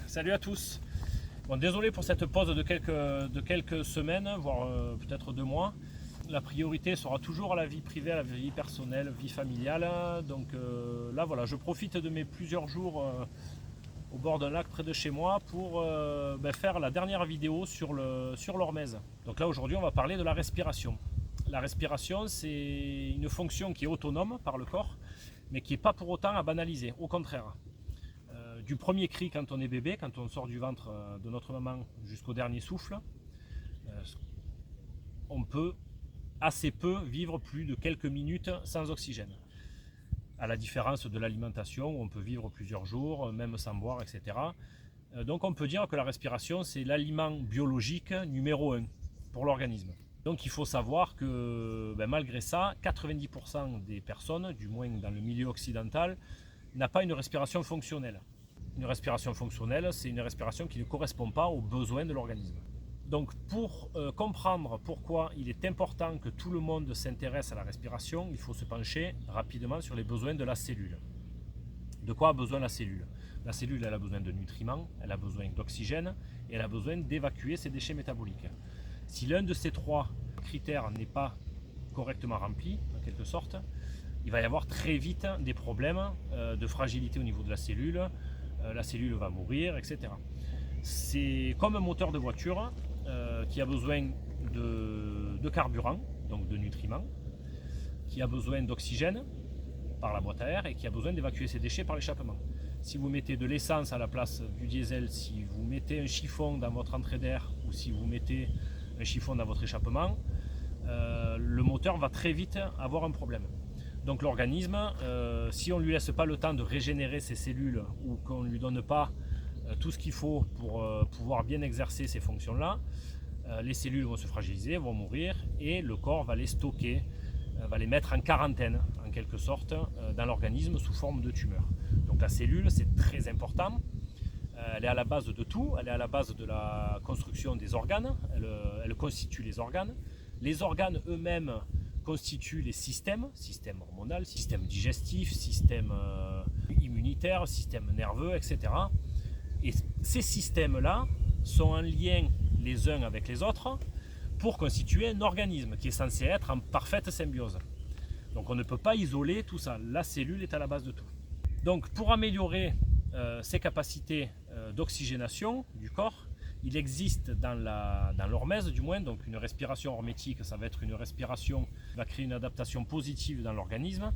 Salut à tous. Bon, désolé pour cette pause de quelques semaines, voire peut-être 2 mois. La priorité sera toujours à la vie privée, à la vie personnelle, vie familiale. Donc là voilà, je profite de mes plusieurs jours au bord d'un lac près de chez moi pour faire la dernière vidéo sur l'hormèse. Donc là aujourd'hui on va parler de la respiration. La respiration, c'est une fonction qui est autonome par le corps, mais qui n'est pas pour autant à banaliser, au contraire. Du premier cri quand on est bébé, quand on sort du ventre de notre maman jusqu'au dernier souffle, on peut assez peu vivre plus de quelques minutes sans oxygène. À la différence de l'alimentation, on peut vivre plusieurs jours, même sans boire, etc. Donc on peut dire que la respiration, c'est l'aliment biologique numéro 1 pour l'organisme. Donc il faut savoir que malgré ça, 90% des personnes, du moins dans le milieu occidental, n'a pas une respiration fonctionnelle. Une respiration fonctionnelle, c'est une respiration qui ne correspond pas aux besoins de l'organisme. Donc pour comprendre pourquoi il est important que tout le monde s'intéresse à la respiration, il faut se pencher rapidement sur les besoins de la cellule. De quoi a besoin la cellule? La cellule, elle a besoin de nutriments, elle a besoin d'oxygène et elle a besoin d'évacuer ses déchets métaboliques. Si l'un de ces 3 critères n'est pas correctement rempli, en quelque sorte, il va y avoir très vite des problèmes de fragilité au niveau de la cellule va mourir, etc. C'est comme un moteur de voiture qui a besoin de carburant, donc de nutriments, qui a besoin d'oxygène par la boîte à air et qui a besoin d'évacuer ses déchets par l'échappement. Si vous mettez de l'essence à la place du diesel, si vous mettez un chiffon dans votre entrée d'air ou si vous mettez un chiffon dans votre échappement, le moteur va très vite avoir un problème. Donc l'organisme, si on ne lui laisse pas le temps de régénérer ses cellules ou qu'on ne lui donne pas tout ce qu'il faut pour pouvoir bien exercer ces fonctions-là, les cellules vont se fragiliser, vont mourir et le corps va les stocker, va les mettre en quarantaine en quelque sorte dans l'organisme sous forme de tumeur. Donc la cellule, c'est très important. Elle est à la base de tout, elle est à la base de la construction des organes, elle constitue les organes. Les organes eux-mêmes constituent les système hormonal, système digestif, système immunitaire, système nerveux, etc. Et ces systèmes-là sont en lien les uns avec les autres pour constituer un organisme qui est censé être en parfaite symbiose. Donc on ne peut pas isoler tout ça, la cellule est à la base de tout. Donc pour améliorer ses capacités d'oxygénation du corps, il existe dans l'hormèse du moins, donc une respiration hormétique, ça va être une respiration qui va créer une adaptation positive dans l'organisme.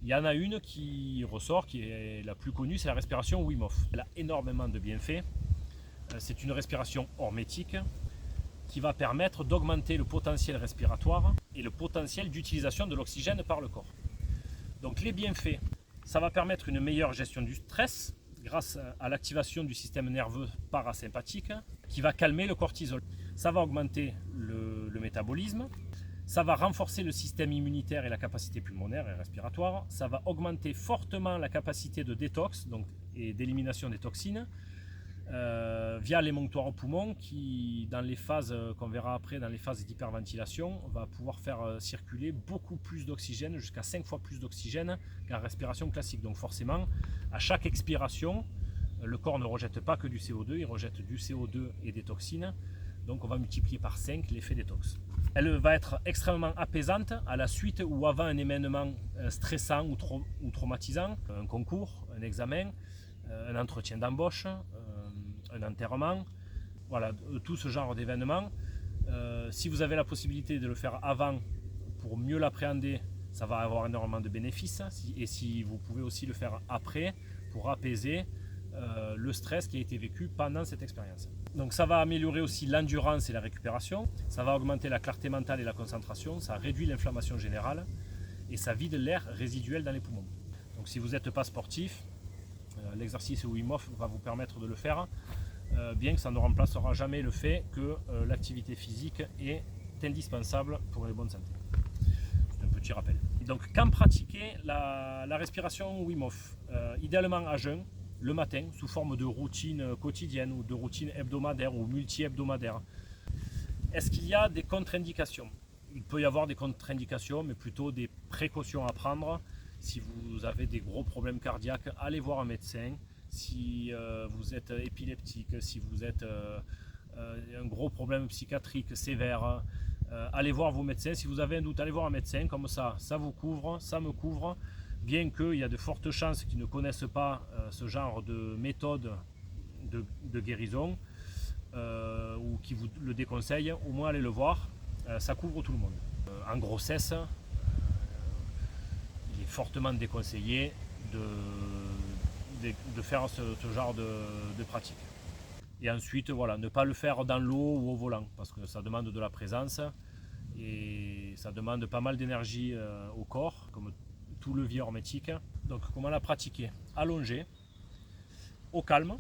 Il y en a une qui ressort, qui est la plus connue, c'est la respiration Wim Hof. Elle a énormément de bienfaits. C'est une respiration hormétique qui va permettre d'augmenter le potentiel respiratoire et le potentiel d'utilisation de l'oxygène par le corps. Donc les bienfaits, ça va permettre une meilleure gestion du stress, grâce à l'activation du système nerveux parasympathique qui va calmer le cortisol. Ça va augmenter le métabolisme, ça va renforcer le système immunitaire et la capacité pulmonaire et respiratoire, ça va augmenter fortement la capacité de détox et d'élimination des toxines via l'émonctoire au poumon qui, dans les phases qu'on verra après, dans les phases d'hyperventilation, va pouvoir faire circuler beaucoup plus d'oxygène, jusqu'à 5 fois plus d'oxygène qu'en respiration classique. Donc forcément, à chaque expiration, le corps ne rejette pas que du CO2, il rejette du CO2 et des toxines. Donc on va multiplier par 5 l'effet détox. Elle va être extrêmement apaisante à la suite ou avant un événement stressant ou traumatisant, un concours, un examen, un entretien d'embauche, un enterrement, voilà, tout ce genre d'événements. Si vous avez la possibilité de le faire avant pour mieux l'appréhender, ça va avoir énormément de bénéfices. Et si vous pouvez aussi le faire après pour apaiser le stress qui a été vécu pendant cette expérience. Donc ça va améliorer aussi l'endurance et la récupération, ça va augmenter la clarté mentale et la concentration, ça réduit l'inflammation générale et ça vide l'air résiduel dans les poumons. Donc si vous n'êtes pas sportif, l'exercice Wim Hof va vous permettre de le faire, bien que ça ne remplacera jamais le fait que l'activité physique est indispensable pour une bonne santé. C'est un petit rappel. Donc quand pratiquer la respiration Wim Hof, idéalement à jeun, le matin, sous forme de routine quotidienne ou de routine hebdomadaire ou multi-hebdomadaire. Est-ce qu'il y a des contre-indications? Il peut y avoir des contre-indications, mais plutôt des précautions à prendre. Si vous avez des gros problèmes cardiaques, allez voir un médecin. si vous êtes épileptique, si vous êtes un gros problème psychiatrique sévère, allez voir vos médecins. Si vous avez un doute, allez voir un médecin, comme ça vous couvre, ça me couvre. Bien qu'il y a de fortes chances qu'ils ne connaissent pas ce genre de méthode de guérison ou qui vous le déconseillent, au moins allez le voir, ça couvre tout le monde. En grossesse, il est fortement déconseillé de faire ce genre de pratique. Et ensuite, voilà, ne pas le faire dans l'eau ou au volant, parce que ça demande de la présence et ça demande pas mal d'énergie au corps, comme tout levier hermétique. Donc comment la pratiquer? Allongé, au calme,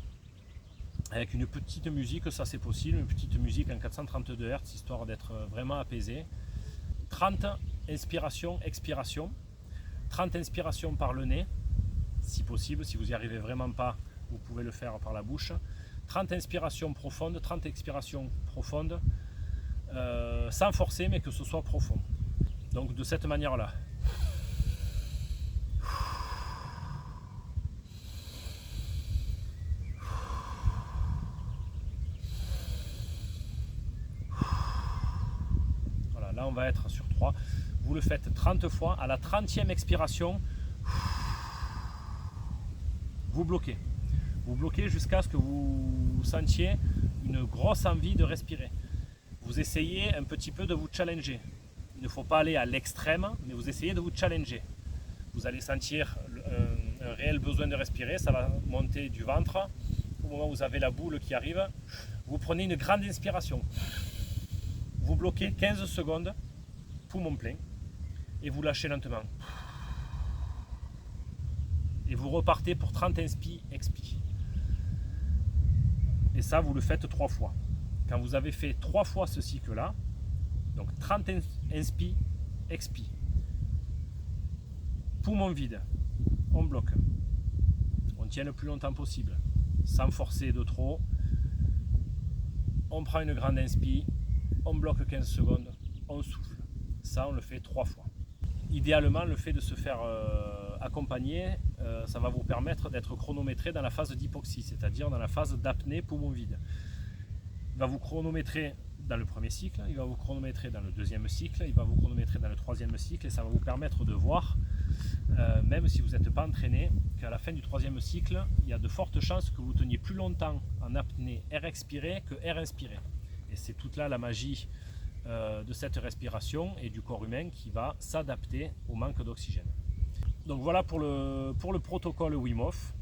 avec une petite musique, ça c'est possible, une petite musique en 432 Hz, histoire d'être vraiment apaisé. 30 inspirations, expirations. 30 inspirations par le nez, si possible. Si vous n'y arrivez vraiment pas, vous pouvez le faire par la bouche. 30 inspirations profondes, 30 expirations profondes, sans forcer, mais que ce soit profond. Donc de cette manière-là. Voilà, là on va être sur 3. Vous le faites 30 fois. À la 30e expiration, vous bloquez. Vous bloquez jusqu'à ce que vous sentiez une grosse envie de respirer. Vous essayez un petit peu de vous challenger. Il ne faut pas aller à l'extrême, mais vous essayez de vous challenger. Vous allez sentir un réel besoin de respirer, ça va monter du ventre. Au moment où vous avez la boule qui arrive, vous prenez une grande inspiration. Vous bloquez 15 secondes, poumon plein, et vous lâchez lentement. Et vous repartez pour 30 inspi, expi. Et ça, vous le faites 3 fois. Quand vous avez fait 3 fois ce cycle-là, donc 30 inspi, expi. Poumon vide, on bloque. On tient le plus longtemps possible, sans forcer de trop. On prend une grande inspi, on bloque 15 secondes, on souffle. Ça, on le fait 3 fois. Idéalement, le fait de se faire accompagner, ça va vous permettre d'être chronométré dans la phase d'hypoxie, c'est-à-dire dans la phase d'apnée poumon vide. Il va vous chronométrer dans le premier cycle, il va vous chronométrer dans le deuxième cycle, il va vous chronométrer dans le troisième cycle, et ça va vous permettre de voir, même si vous n'êtes pas entraîné, qu'à la fin du troisième cycle, il y a de fortes chances que vous teniez plus longtemps en apnée air expiré que air inspiré. Et c'est toute là la magie de cette respiration et du corps humain qui va s'adapter au manque d'oxygène. Donc voilà pour le protocole Wim Hof.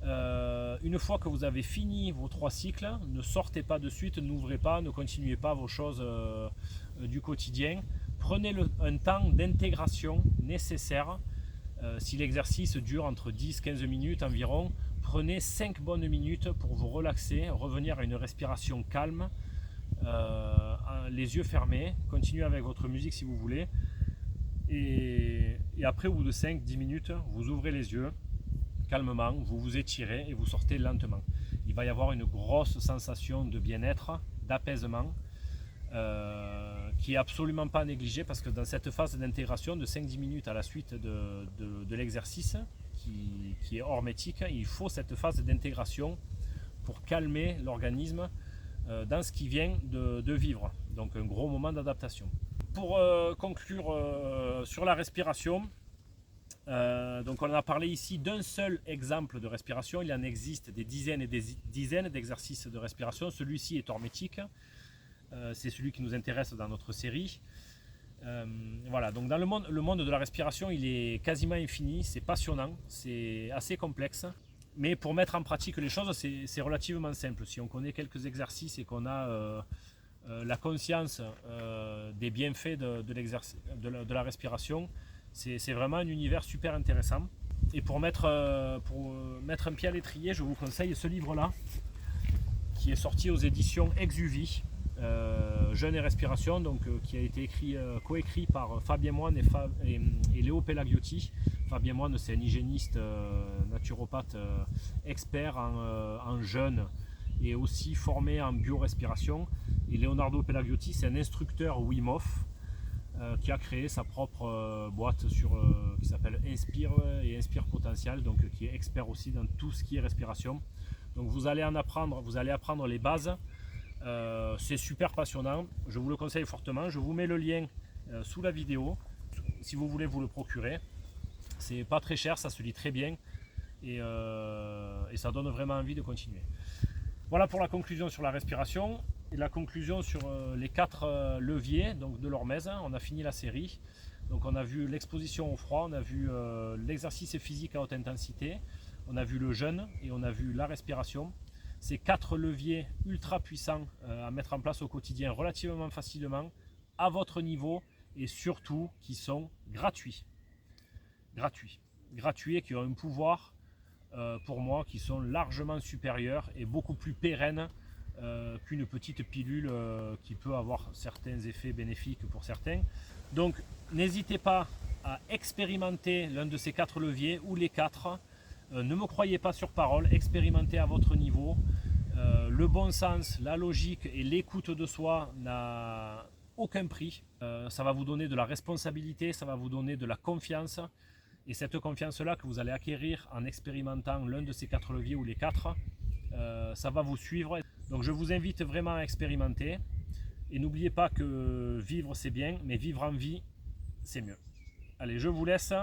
Une fois que vous avez fini vos 3 cycles, ne sortez pas de suite, n'ouvrez pas, ne continuez pas vos choses du quotidien. Prenez un temps d'intégration nécessaire. Si l'exercice dure entre 10-15 minutes environ, prenez 5 bonnes minutes pour vous relaxer, revenir à une respiration calme, les yeux fermés, continuez avec votre musique si vous voulez. Et après, au bout de 5-10 minutes, vous ouvrez les yeux calmement, vous vous étirez et vous sortez lentement. Il va y avoir une grosse sensation de bien-être, d'apaisement, qui est absolument pas négligée, parce que dans cette phase d'intégration de 5-10 minutes à la suite de l'exercice, qui est hermétique, il faut cette phase d'intégration pour calmer l'organisme dans ce qui vient de vivre. Donc un gros moment d'adaptation. Pour conclure sur la respiration, donc on a parlé ici d'un seul exemple de respiration. Il en existe des dizaines et des dizaines d'exercices de respiration. Celui-ci est hermétique. C'est celui qui nous intéresse dans notre série. Voilà, donc dans le monde de la respiration, il est quasiment infini, c'est passionnant, c'est assez complexe. Mais pour mettre en pratique les choses, c'est relativement simple. Si on connaît quelques exercices et qu'on a la conscience des bienfaits de la respiration, c'est vraiment un univers super intéressant. Et pour mettre un pied à l'étrier, je vous conseille ce livre-là, qui est sorti aux éditions Exuvie, Jeûne et Respiration, donc, qui a été coécrit par Fabien Moine et Léo Pelagiotti. Fabien Moine, c'est un hygiéniste, naturopathe, expert en jeûne et aussi formé en biorespiration. Et Leonardo Pelagiotti, c'est un instructeur Wim Hof. qui a créé sa propre boîte qui s'appelle Inspire et Inspire Potential, donc qui est expert aussi dans tout ce qui est respiration. Donc vous allez apprendre les bases. C'est super passionnant, je vous le conseille fortement. Je vous mets le lien sous la vidéo si vous voulez vous le procurer. C'est pas très cher, ça se lit très bien et ça donne vraiment envie de continuer. Voilà pour la conclusion sur la respiration et la conclusion sur les 4 leviers donc de l'hormèse. On a fini la série. Donc on a vu l'exposition au froid, on a vu l'exercice physique à haute intensité, on a vu le jeûne et on a vu la respiration. Ces 4 leviers ultra puissants à mettre en place au quotidien relativement facilement, à votre niveau et surtout qui sont gratuits. Gratuits et qui ont un pouvoir pour moi qui sont largement supérieurs et beaucoup plus pérennes qu'une petite pilule qui peut avoir certains effets bénéfiques pour certains. Donc n'hésitez pas à expérimenter l'un de ces 4 leviers ou les 4. Ne me croyez pas sur parole, expérimentez à votre niveau. Le bon sens, la logique et l'écoute de soi n'a aucun prix. Ça va vous donner de la responsabilité, ça va vous donner de la confiance. Et cette confiance-là que vous allez acquérir en expérimentant l'un de ces 4 leviers ou les 4, ça va vous suivre. Donc je vous invite vraiment à expérimenter. Et n'oubliez pas que vivre c'est bien, mais vivre en vie c'est mieux. Allez, je vous laisse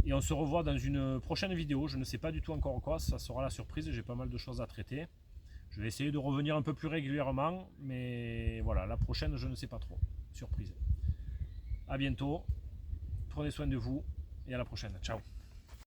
et on se revoit dans une prochaine vidéo. Je ne sais pas du tout encore quoi, ça sera la surprise, j'ai pas mal de choses à traiter. Je vais essayer de revenir un peu plus régulièrement, mais voilà, la prochaine je ne sais pas trop. Surprise. À bientôt, prenez soin de vous et à la prochaine. Ciao.